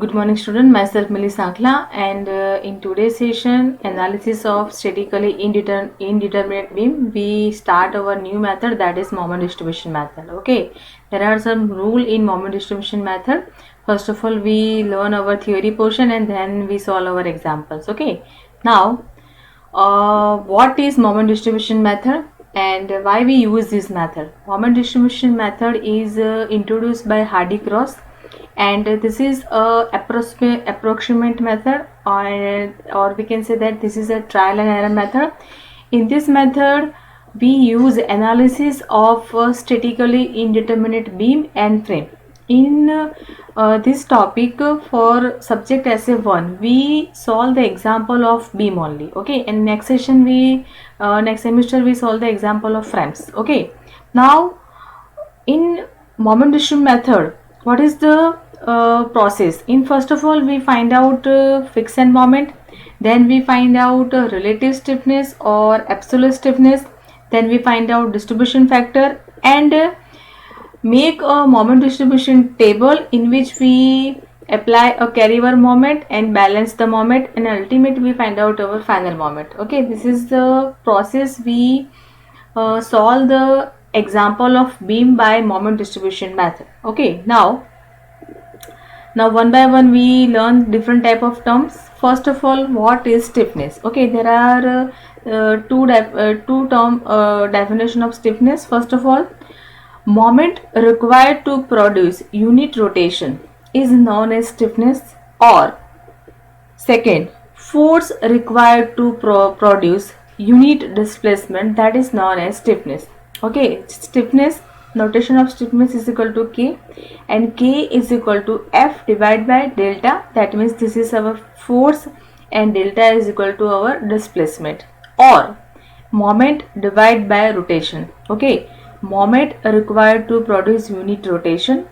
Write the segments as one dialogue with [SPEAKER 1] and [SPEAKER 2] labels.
[SPEAKER 1] Good morning student, myself Millie Sankla, and in today's session analysis of statically indeterminate beam, we start our new method, that is moment distribution method. Okay, there are some rule in moment distribution method. First of all, we learn our theory portion and then we solve our examples. Okay, now what is moment distribution method and why we use this method? Moment distribution method is introduced by Hardy-Cross, and this is a approximate method, or we can say that this is a trial and error method. In this method we use analysis of statically indeterminate beam and frame. In this topic, for subject essay 1 we solve the example of beam only. Okay, and next session we next semester we solve the example of frames. Okay, now in moment distribution method, what is the process? In first of all we find out fixed end moment, then we find out relative stiffness or absolute stiffness, then we find out distribution factor, and make a moment distribution table in which we apply a carryover moment and balance the moment, and ultimately we find out our final moment. Okay, this is the process we solve the example of beam by moment distribution method. Okay, now one by one we learn different type of terms. First of all, what is stiffness? Okay, there are two term definition of stiffness. First of all, moment required to produce unit rotation is known as stiffness, or second, force required to produce unit displacement, that is known as stiffness. Okay, stiffness, notation of stiffness is equal to K, and K is equal to F divided by delta, that means this is our force and delta is equal to our displacement, or moment divided by rotation. Okay, moment required to produce unit rotation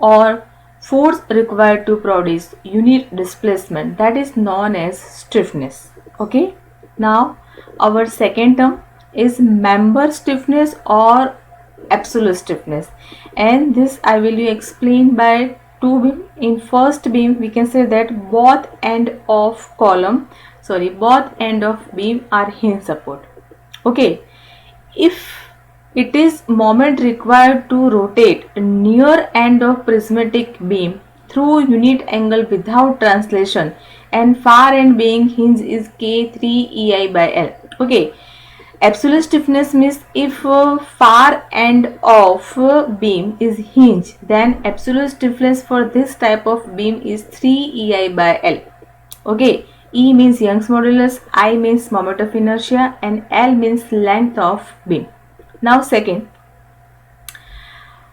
[SPEAKER 1] or force required to produce unit displacement, that is known as stiffness. Okay, now our second term is member stiffness or absolute stiffness, and this I will explain by two beam. In first beam we can say that both end of beam are hinge support. Okay, if it is moment required to rotate near end of prismatic beam through unit angle without translation, and far end being hinge is K3 by L. Okay, absolute stiffness means if far end of beam is hinge, then absolute stiffness for this type of beam is 3 by L. Okay, E means Young's modulus, I means moment of inertia, and L means length of beam. Now second,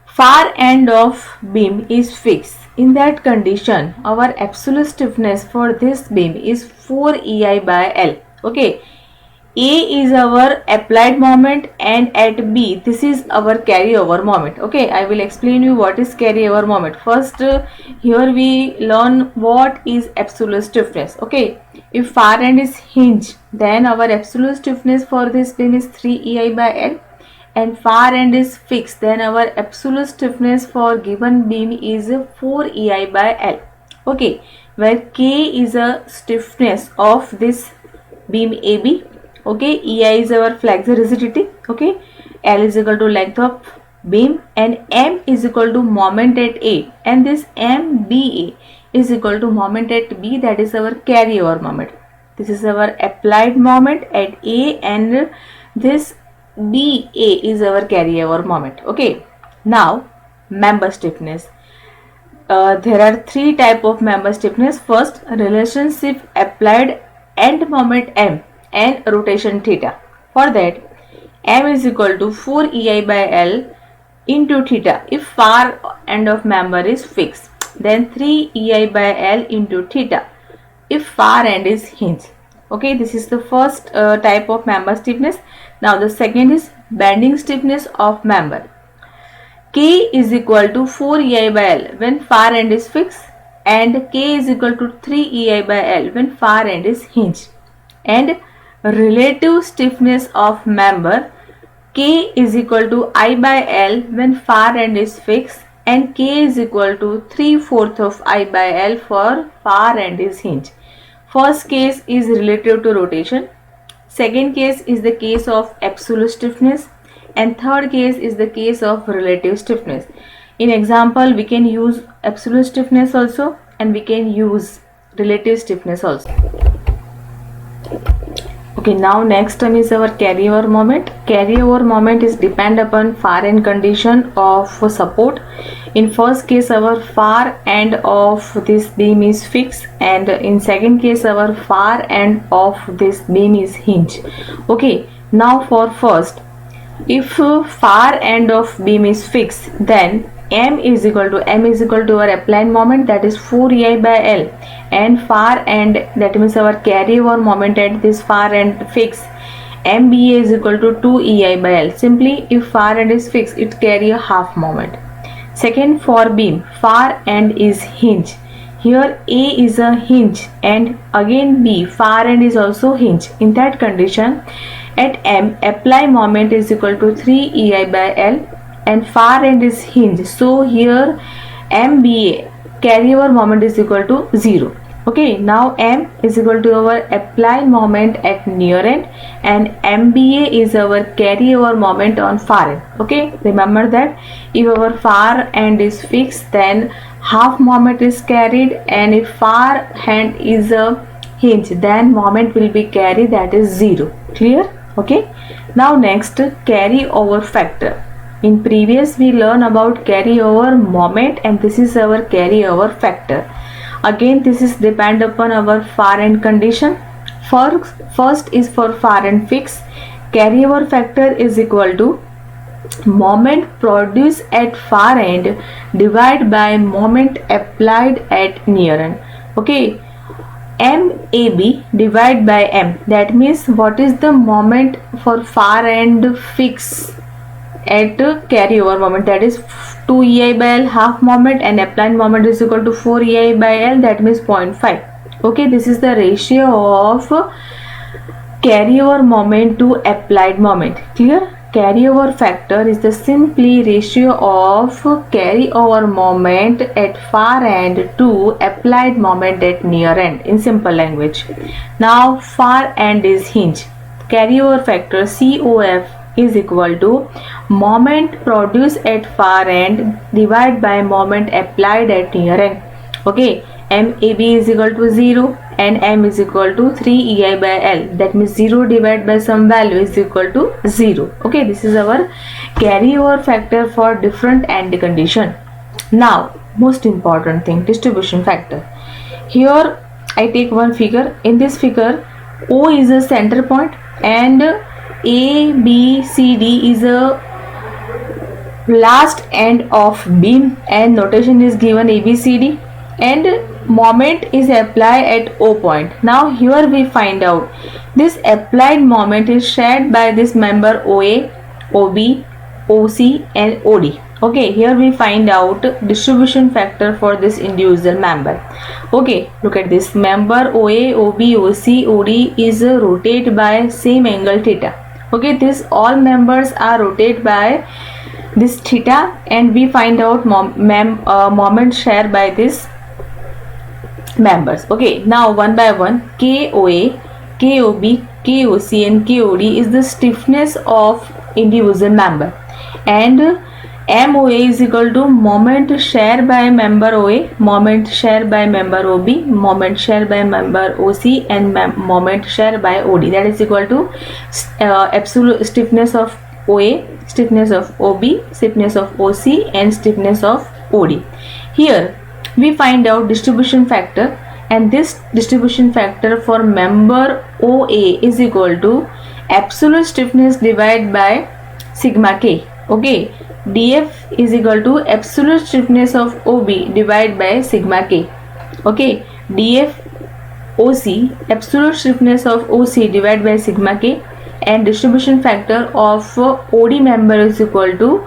[SPEAKER 1] far end of beam is fixed. In that condition, our absolute stiffness for this beam is 4 by L. Okay, A is our applied moment, and at B this is our carryover moment. Okay, I will explain you what is carryover moment. First, here we learn what is absolute stiffness. Okay, if far end is hinge, then our absolute stiffness for this beam is 3 by L, and far end is fixed, then our absolute stiffness for given beam is 4 by L. Okay, where K is a stiffness of this beam AB. Okay, EI is our flexure rigidity. Okay, L is equal to length of beam, and M is equal to moment at A, and this MBA is equal to moment at B, that is our carryover moment. This is our applied moment at A, and this BA is our carryover moment. Okay, now member stiffness. There are three type of member stiffness. First, relationship applied end moment M and rotation theta. For that, M is equal to 4 by L into theta if far end of member is fixed, then 3 by L into theta if far end is hinge. Okay, this is the first type of member stiffness. Now the second is bending stiffness of member. K is equal to 4 by L when far end is fixed, and K is equal to 3 by L when far end is hinge. And relative stiffness of member, K is equal to I by L when far end is fixed, and K is equal to 3/4 of I by L for far end is hinge. First case is relative to rotation. Second case is the case of absolute stiffness, and third case is the case of relative stiffness. In example, we can use absolute stiffness also, and we can use relative stiffness also. Okay, now next term is our carryover moment. Carryover moment is depend upon far end condition of support. In first case, our far end of this beam is fixed, and in second case, our far end of this beam is hinge. Okay, now for first, if far end of beam is fixed, then m is equal to our applied moment, that is 4ei by L, and far end, that means our carryover moment at this far end fixed, mba is equal to 2ei by L. Simply, if far end is fixed, it carry a half moment. Second, for beam, far end is hinge. Here A is a hinge and again B, far end is also hinge. In that condition, at M, apply moment is equal to 3ei by L and far end is hinge. So here MBA, carryover moment is equal to 0. Okay, now M is equal to our applied moment at near end and MBA is our carryover moment on far end. Okay, remember that if our far end is fixed, then half moment is carried, and if far end is a hinge, then moment will be carried, that is 0. Clear? Okay, now next, carryover factor. In previous we learned about carryover moment, and this is our carryover factor. Again, this is depend upon our far end condition. First is for far end fix. Carryover factor is equal to moment produced at far end divided by moment applied at near end. Okay, MAB divided by M. That means what is the moment for far end fix at carryover moment, that is 2ei by L half moment, and applied moment is equal to 4ei by L, that means 0.5. Okay, this is the ratio of carryover moment to applied moment. Clear? Carryover factor is the simply ratio of carryover moment at far end to applied moment at near end, in simple language. Now far end is hinge. Carryover factor COF is equal to moment produced at far end divided by moment applied at near end. Okay, MAB is equal to 0 and M is equal to 3ei by L. That means 0 divided by some value is equal to 0. Okay, this is our carryover factor for different end condition. Now, most important thing, distribution factor. Here I take one figure. In this figure, O is a center point and A, B, C, D is a last end of beam, and notation is given ABCD, and moment is applied at O point. Now here we find out this applied moment is shared by this member OA, OB, OC and OD. Okay, here we find out distribution factor for this individual member. Okay, look at this member OA, OB, OC, OD is rotated by same angle theta. Okay, this all members are rotated by this theta, and we find out moment shared by this members. Okay, now one by one, KOA, KOB, KOC and KOD is the stiffness of individual member, and MOA is equal to moment shared by member OA, moment shared by member OB, moment shared by member OC and moment shared by OD. That is equal to absolute stiffness of OA, stiffness of OB, stiffness of OC and stiffness of OD. Here we find out distribution factor, and this distribution factor for member OA is equal to absolute stiffness divided by sigma k. Okay, DF is equal to absolute stiffness of OB divided by sigma k. Okay, DF OC, absolute stiffness of OC divided by sigma k, and distribution factor of OD member is equal to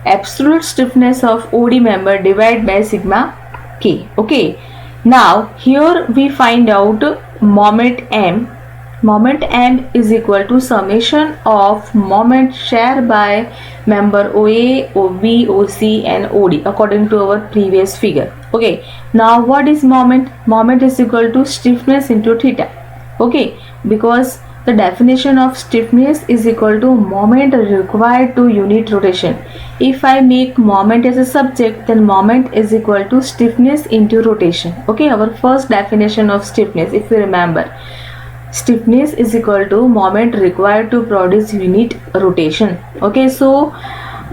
[SPEAKER 1] absolute stiffness of OD member divided by sigma k. Okay, now here we find out moment M, Moment M is equal to summation of moment shared by member OA, OB, OC and OD according to our previous figure. Okay, now what is moment? Moment is equal to stiffness into theta. Okay, because the definition of stiffness is equal to moment required to unit rotation. If I make moment as a subject, then moment is equal to stiffness into rotation. Okay, our first definition of stiffness, if you remember, stiffness is equal to moment required to produce unit rotation. Okay, so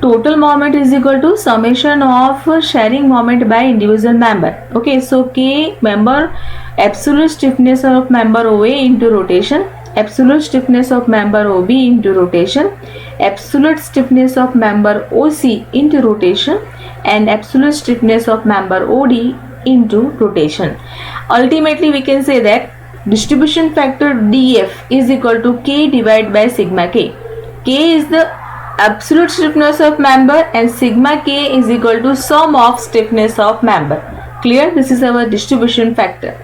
[SPEAKER 1] total moment is equal to summation of sharing moment by individual member. Okay, so K member, absolute stiffness of member OA into rotation, absolute stiffness of member OB into rotation, absolute stiffness of member OC into rotation and absolute stiffness of member OD into rotation. Ultimately we can say that distribution factor DF is equal to K divided by sigma K. K is the absolute stiffness of member and sigma K is equal to sum of stiffness of member. Clear? This is our distribution factor.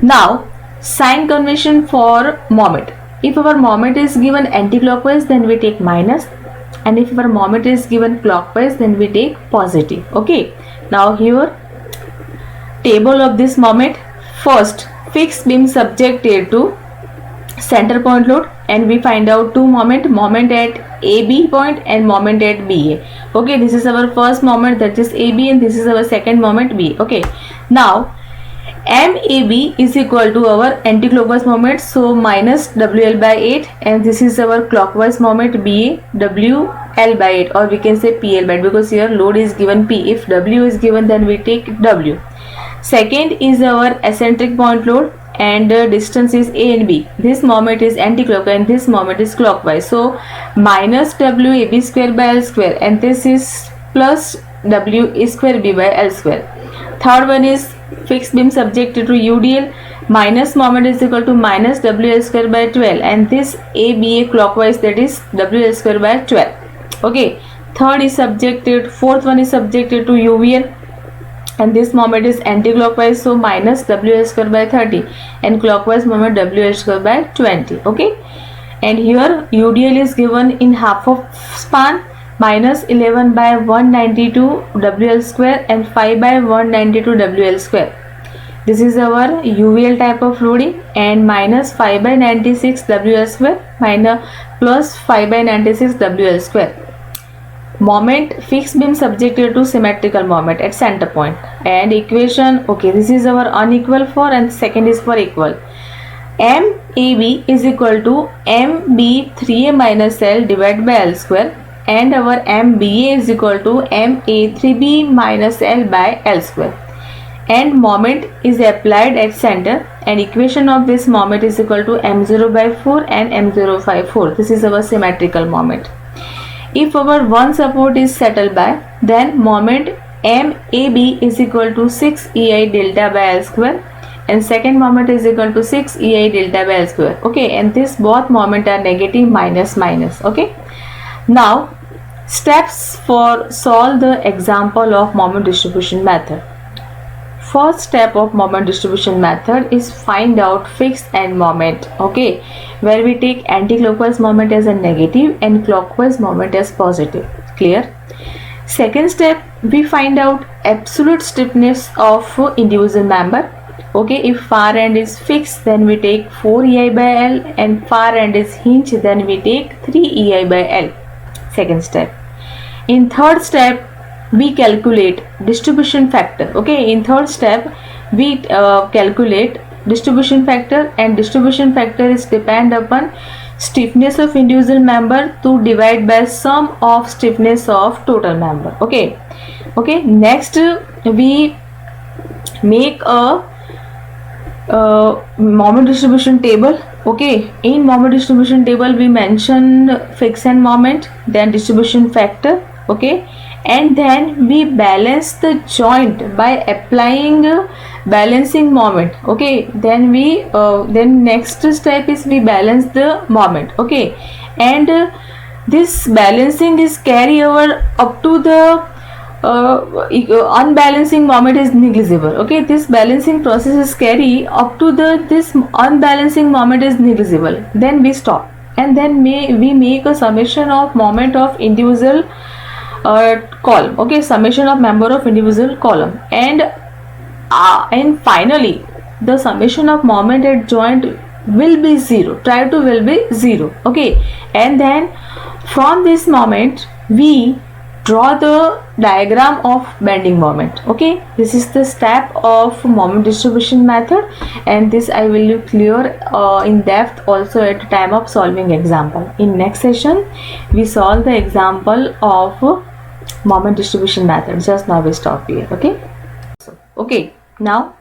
[SPEAKER 1] Now sign convention for moment. If our moment is given anti-clockwise, then we take minus, and if our moment is given clockwise, then we take positive. Okay, now here table of this moment. First, fixed beam subjected to center point load, and we find out two moment at AB point and moment at BA. Okay, this is our first moment, that is AB, and this is our second moment B. Okay, now MAB is equal to our anti-clockwise moment, so minus WL by 8, and this is our clockwise moment BA, WL by 8, or we can say PL by 8, because here load is given P. If W is given, then we take W. Second is our eccentric point load, and distance is A and B. This moment is anti-clockwise and this moment is clockwise, so minus W AB square by L square, and this is plus W A square B by L square. Third one is fixed beam subjected to UDL, minus moment is equal to minus WL square by 12, and this ABA clockwise, that is WL square by 12. Okay, third is subjected, fourth one is subjected to UVL, and this moment is anti-clockwise, so minus WL square by 30, and clockwise moment WL square by 20. Okay, and here UDL is given in half of span, minus 11 by 192 WL square and 5 by 192 WL square. This is our UVL type of loading, and minus 5 by 96 WL square minus plus 5 by 96 WL square. Moment fixed beam subjected to symmetrical moment at center point, and equation, okay, this is our unequal for, and second is for equal. MAB is equal to MB 3A minus L divided by L square, and our MBA is equal to MA 3B minus L by L square, and moment is applied at center, and equation of this moment is equal to M0 by 4 and M0 by 4. This is our symmetrical moment. If our one support is settled by, then moment MAB is equal to 6 EI delta by L square, and second moment is equal to 6 EI delta by L square. Okay, and this both moment are negative, minus minus. Okay, now steps for solve the example of moment distribution method. First step of moment distribution method is find out fixed end moment. Okay, where we take anti-clockwise moment as a negative and clockwise moment as positive. Clear? Second step, we find out absolute stiffness of individual member. Okay, if far end is fixed, then we take 4 EI by L, and far end is hinge, then we take 3 EI by L. Second step. In third step, we calculate distribution factor. Okay, in third step we calculate distribution factor, and distribution factor is depend upon stiffness of individual member to divide by sum of stiffness of total member. Okay, okay, next we make a moment distribution table. Okay, in moment distribution table we mention fixed end moment, then distribution factor. Okay, and then we balance the joint by applying balancing moment. Okay, then we then next step is we balance the moment. Okay, and this balancing is carry over up to the unbalancing moment is negligible. Okay, this balancing process is carry up to this unbalancing moment is negligible, then we stop, and then we make a summation of moment of individual column. Okay, summation of member of individual column, and finally the summation of moment at joint will be 0. Try to will be 0. Okay, and then from this moment we draw the diagram of bending moment. Okay, this is the step of moment distribution method, and this I will clear in depth also at the time of solving example. In next session we solve the example of moment distribution method. Just now we stop here. Okay, now